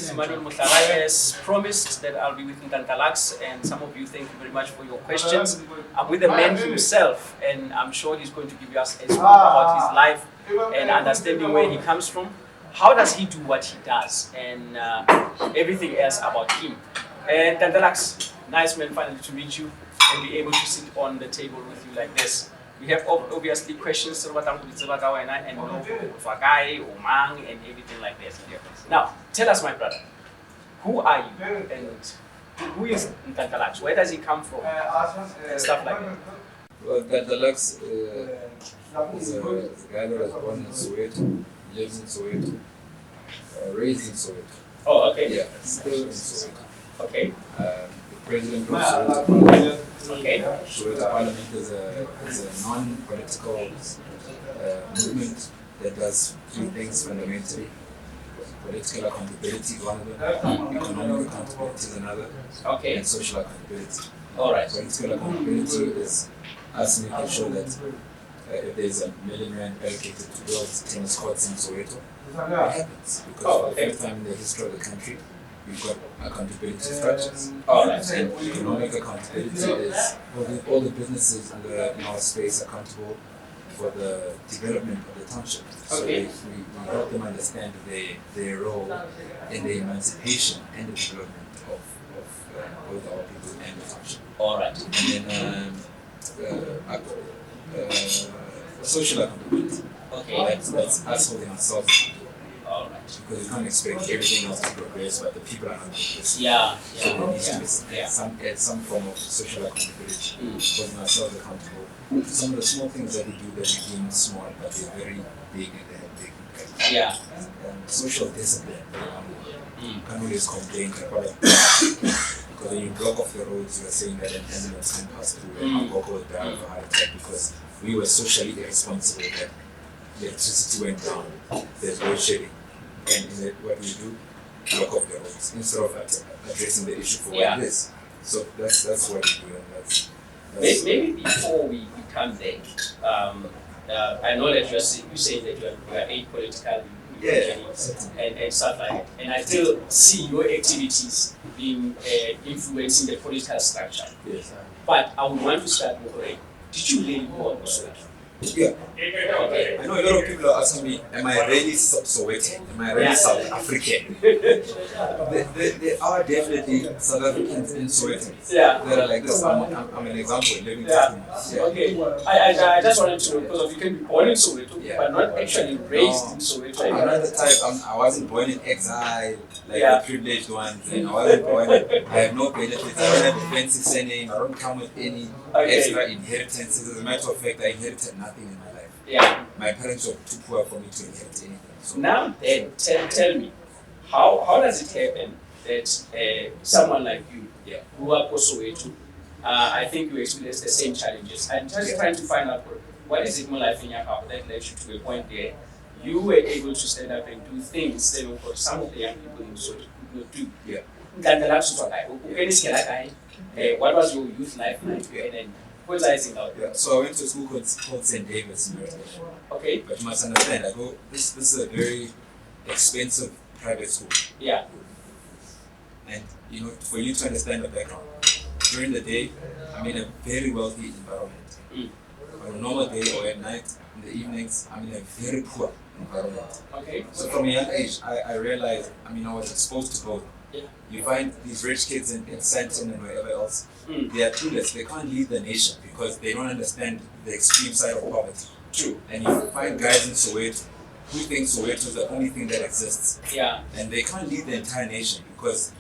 name is Nhlanhla. As promised that I'll be with Nhlanhla Lux, and some of you thank you very much for your questions. I'm with the man himself, and I'm sure he's going to give us a scoop about his life and understanding where he comes from. How does he do what he does, and everything else about him. And Nhlanhla Lux, nice man finally to meet you and be able to sit on the table with you like this. We have obviously questions and everything like this. Now, tell us, my brother, who are you and who is Nhlanhla Lux? Where does he come from? And stuff like that. Well, Nhlanhla Lux is a guy that was born in Soweto, lives in Soweto, raised in Soweto. Oh, okay. Yeah, still in Soweto. Okay. The president of Soweto Parliament. Okay. Soweto Parliament is a non-political movement that does three things fundamentally. Political accountability is one of them, economic accountability is another, Okay. and social accountability. All right. Political accountability is us making sure that if there's $1 million allocated to build tennis courts in Soweto, it happens. Because for the first time in the history of the country, we've got accountability structures. All right. And economic accountability is holding all the businesses in our space accountable for the development of the township. So Okay. we help them understand their role in the emancipation and the development of both our people and the township. All right. And then social accountability. Okay. That's us holding ourselves accountable. All right. Because we can't expect everything else to progress, but the people are not progressing. Yeah. So there needs to be Yeah. some form of social accountability, Mm. holding ourselves accountable. Some of the small things that we do that we deem small, but they're very big and they have big impact. Yeah. Social discipline. Mm. Can't always complain because when you block off the roads, you are saying that an ambulance can pass through and go down of a heart attack because we were socially irresponsible that the electricity went down, there's load shedding, and what we do, block off the roads instead of addressing the issue for what it is. So that's what we do, and that's Maybe before we come there, I know that you say that you are apolitical and stuff like that, and I still see your activities being influencing the political structure. Yes. But I would want to start with did you really go on Soweto? Yeah. Okay. I know a lot of people are asking me, am I really Sowetan? Am I really South African? There are definitely South Africans in Soweto Yeah. that are like this. I'm an example, living testimony. Okay. I just wanted to know because you can be born in Soweto, Yeah. but not actually raised in Soweto. I'm not the type, I wasn't born in exile, like Yeah. the privileged ones. And I wasn't born, I have no benefits, I don't have a fancy surname, I don't come with any extra inheritances. As a matter of fact, I inherited nothing in my life. Yeah. My parents were too poor for me to inherit anything. So Now then, tell me, how does it happen that someone like you grew up also Soweto? I think you experienced the same challenges. I'm just trying to find out what is it more like in your house that led you to a point there you were able to stand up and do things that of course some of the young people in Soweto could not do. Yeah. What was your youth life like? And then what's I think out? yeah, so I went to a school called St. David's in Merton. Okay. But you must understand, this is a very expensive private school. Yeah. And for you to understand the background, during the day, I'm in a very wealthy environment. Mm. On a normal day or at night, in the evenings, I'm in a very poor environment. Okay. So from a young age, I realized, I was exposed to both. Yeah. You find these rich kids in Santon and wherever else, Mm. they are clueless. They can't lead the nation because they don't understand the extreme side of poverty. True. And you find guys in Soweto who think Soweto is the only thing that exists. Yeah. And they can't lead the entire nation because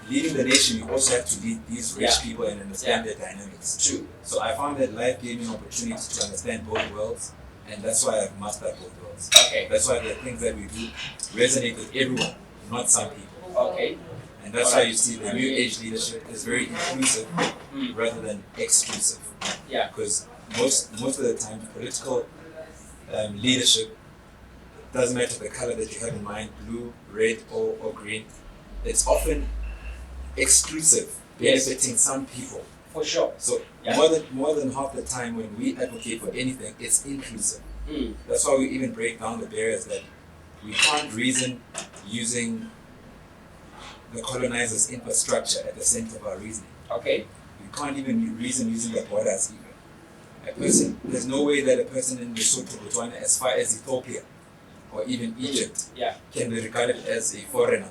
leading the nation, you also have to lead these rich people and understand their dynamics. True. So I found that life gave me an opportunity to understand both worlds, and that's why I've mastered both worlds. Okay. That's why the things that we do resonate with everyone, not some people. Okay. And that's why you see the new age leadership is very inclusive Mm. rather than exclusive. Yeah. Because most of the time, political leadership doesn't matter the color that you have in mind, blue, red, or green. It's often exclusive, benefiting some people. For sure. So Yeah. more than half the time when we advocate for anything, it's inclusive. Mm. That's why we even break down the barriers that we can't reason using the colonizers' infrastructure at the center of our reasoning. Okay. You can't even reason using the borders even. There's no way that a person in Lesotho, Botswana, as far as Ethiopia or even Egypt can be regarded as a foreigner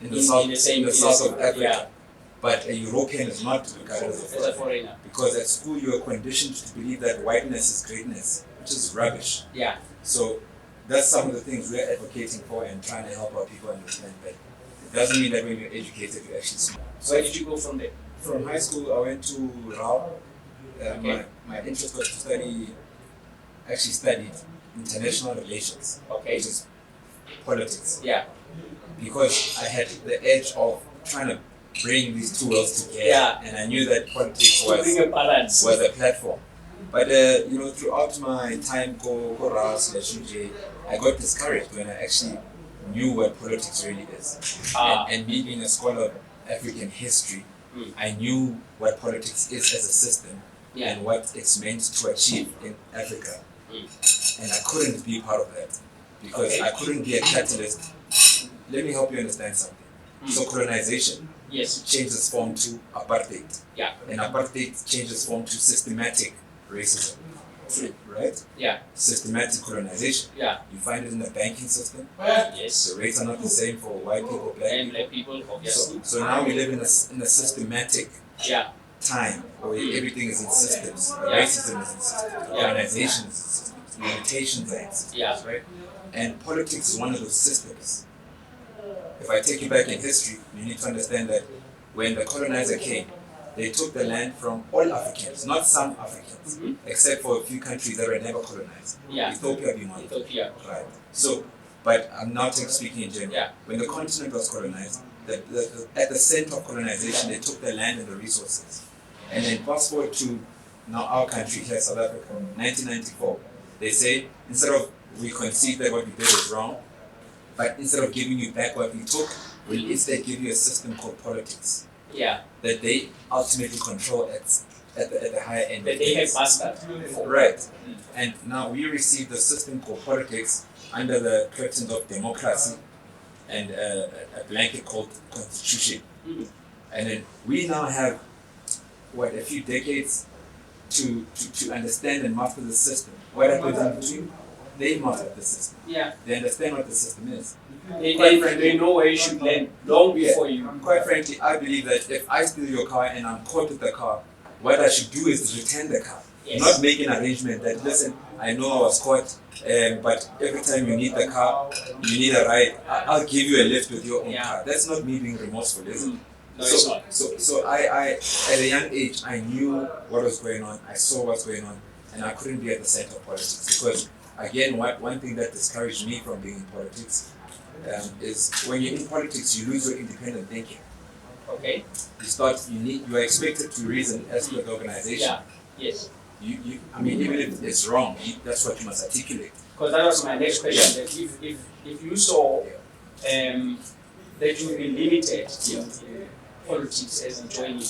in the south of Africa. Yeah. But a European is not regarded as a foreigner. Because at school you are conditioned to believe that whiteness is greatness, which is rubbish. Yeah. So that's some of the things we're advocating for and trying to help our people understand that it doesn't mean that when you're educated you're actually smart. Where did you go from there? From high school I went to Rao. My interest was to studied international relations, which is politics. Yeah. Because I had the edge of trying to bring these two worlds together, and I knew that politics was a platform. But throughout my time I got discouraged when I actually knew what politics really is. And me being a scholar of African history, I knew what politics is as a system and what it's meant to achieve in Africa. And I couldn't be part of that because I couldn't be a catalyst. Let me help you understand something. So colonization changes form to apartheid. Yeah. And apartheid changes form to systematic racism. Right? Yeah. Systematic colonization. Yeah. You find it in the banking system. Yes. The rates are not the same for white people, black people, obviously. So now we live in a systematic time where everything is in systems. Racism is in systems. Colonization is in systems. Limitations are in systems. Right? And politics is one of those systems. If I take you back in history, you need to understand that when the colonizer came, they took the land from all Africans, not some Africans, except for a few countries that were never colonized. Yeah. Ethiopia being one. Ethiopia. Right. So, but I'm not speaking in general. Yeah. When the continent was colonized, at the center of colonization, they took the land and the resources. And then fast forward to now our country here, South Africa, 1994, they say, instead of we concede that what we did is wrong, but instead of giving you back what we took, we'll instead give you a system called politics. Yeah. That they ultimately control at the higher end. That they have mastered. Right. And now we receive the system called politics under the curtains of democracy and a blanket called constitution. And then we now have a few decades to understand and master the system. What happens in between? They master the system. Yeah. They understand what the system is. They know where you should land long before you. Quite frankly, I believe that if I steal your car and I'm caught with the car, what I should do is return the car. Yes. Not make an arrangement that, listen, I know I was caught, but every time you need the car, you need a ride, I'll give you a lift with your own car. That's not me being remorseful, is it? No, it's not. So I, at a young age, I knew what was going on, I saw what's going on, and I couldn't be at the center of politics because, again, one thing that discouraged me from being in politics is when you're in politics, you lose your independent thinking. Okay. You are expected to reason as to the organization. Yeah. Yes. Even if it's wrong, that's what you must articulate. Because that was my next question. That if you saw that you would be limited in politics as in joining,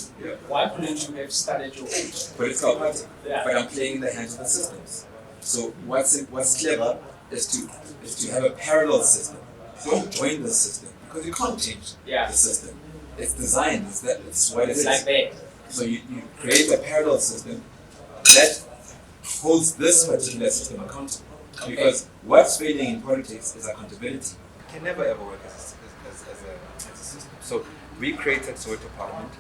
why couldn't you have started your own political party? Yeah. But I'm playing in the hands of the systems. So what's clever is to have a parallel system. Don't join the system because you can't change the system. It's designed. It's what it is. Like that. So you create a parallel system that holds this particular system accountable. Okay. Because what's failing in politics is accountability. It can never ever work as a system. So we created Soweto Parliament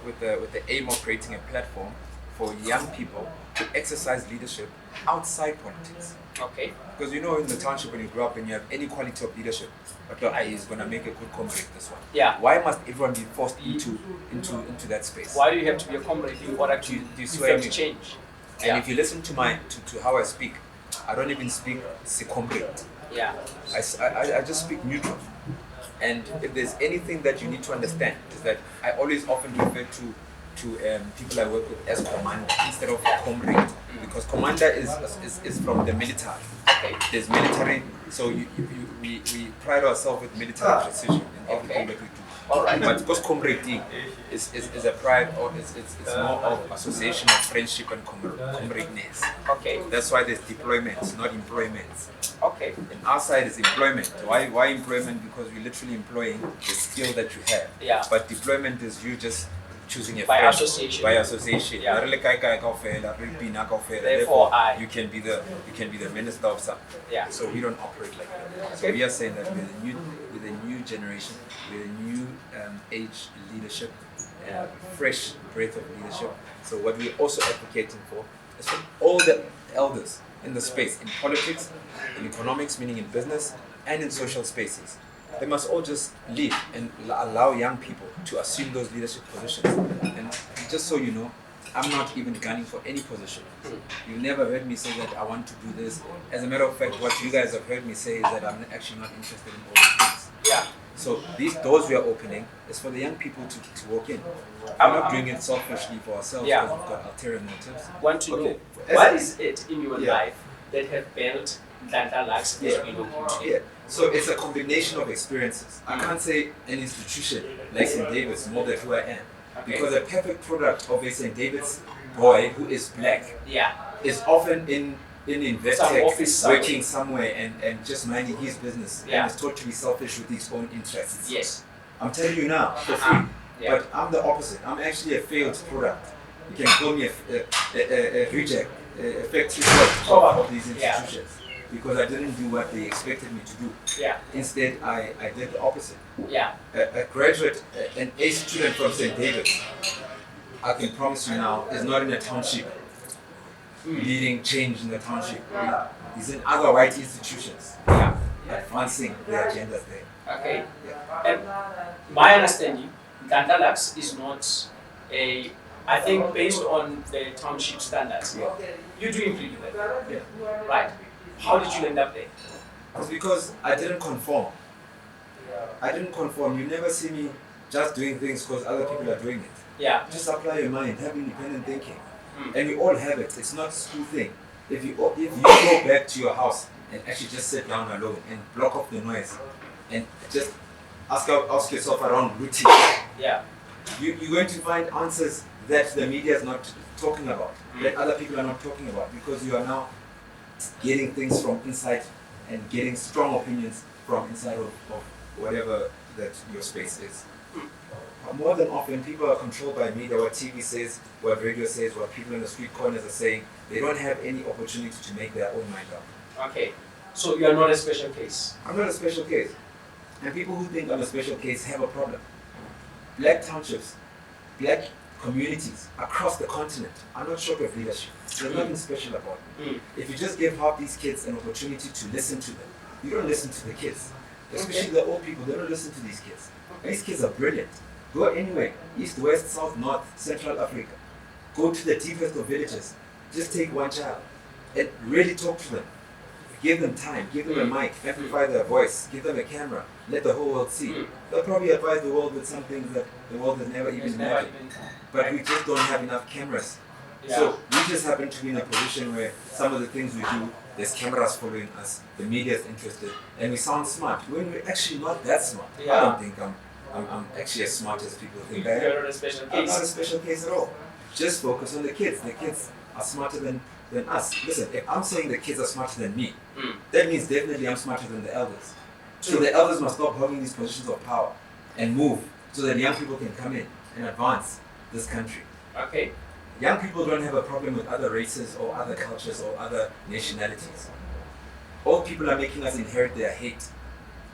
with the aim of creating a platform for young people to exercise leadership outside politics. Okay. Because in the township when you grow up and you have any quality of leadership, but your eye is going to make a good comrade this one. Yeah. Why must everyone be forced into that space? Why do you have to be a comrade in order to change? And if you listen to how I speak, I don't even speak comrade. Yeah. I just speak neutral. And if there's anything that you need to understand is that I always often refer to people I work with as commander instead of comrade, because commander is from the military. Okay. There's military, so we pride ourselves with military precision in everything that we do. All right. But because comrading is a pride, or it's more of association of friendship and comradeness. Okay. That's why there's deployments, not employments. Okay. And our side is employment. Why employment? Because we're literally employing the skill that you have. Yeah. But deployment is you just choosing a By friend. association. By association. Yeah. Therefore, You can be the minister of something. Yeah. So we don't operate like that. So Okay. we are saying that with a new generation, with a new age leadership, fresh breath of leadership. So what we're also advocating for is for all the elders in the space, in politics, in economics, meaning in business, and in social spaces. They must all just lead and allow young people to assume those leadership positions. And just so you know, I'm not even gunning for any position. You've never heard me say that I want to do this. As a matter of fact, what you guys have heard me say is that I'm actually not interested in all these things. Yeah. So these doors we are opening is for the young people to walk in. I'm not doing it selfishly for ourselves Yeah. because we've got ulterior motives. Want to Okay. know what is it in your Yeah. life that have built Nhlanhla Lux as we look into Yeah. it? So it's a combination of experiences. I can't say an institution like St. David's molded who I am. Okay. Because a perfect product of a St. David's boy who is black Yeah. is often in Some Investec office somewhere. working somewhere and just minding his business Yeah. and is taught to be selfish with his own interests. Yes. I'm telling you now, for free. Yeah. But I'm the opposite. I'm actually a failed product. You can call me a reject, a factory product of these Yeah. institutions. Because I didn't do what they expected me to do. Yeah. Instead, I did the opposite. Yeah. A graduate, an A student from St. David's, I can promise you now, is not in a township leading change in the township. He's in other white institutions, Yeah. advancing their agendas there. Okay. Yeah. And my understanding, Nhlanhla Lux is not a, I think based on the township standards, Yeah. you're doing pretty well, Yeah. right? How did you end up there? It's because I didn't conform. I didn't conform. You never see me just doing things because other people are doing it. Yeah. Just apply your mind, have independent thinking. Mm. And we all have it. It's not a school thing. If you go back to your house and actually just sit down alone and block off the noise and just ask yourself around routine, Yeah. you're going to find answers that the media is not talking about, that other people are not talking about, because you are now getting things from inside and getting strong opinions from inside of whatever that your space is. More than often, people are controlled by media, what TV says, what radio says, what people in the street corners are saying. They don't have any opportunity to make their own mind up. Okay. So you are not a special case. I'm not a special case. And people who think I'm a special case have a problem. Black townships, black communities across the continent are not short of leadership. There's nothing special about them. If you just give half these kids an opportunity to listen to them, you don't listen to the kids. Especially the old people, they don't listen to these kids. These kids are brilliant. Go anywhere, east, west, south, north, central Africa. Go to the deepest of villages. Just take one child and really talk to them. Give them time, give them a mic, amplify their voice, give them a camera, let the whole world see. They'll probably advise the world with some things that the world has never even imagined. But we just don't have enough cameras. So we just happen to be in a position where some of the things we do, there's cameras following us, the media is interested, and we sound smart when we're actually not that smart. I don't think I'm actually as smart as people think I am. You're not a special I'm not a case. special case at all. Just focus on the kids. The kids are smarter than us. Listen, if I'm saying the kids are smarter than me, that means definitely I'm smarter than the elders. So the elders must stop holding these positions of power and move so that young people can come in and advance this country. Okay. Young people don't have a problem with other races or other cultures or other nationalities. Old people are making us inherit their hate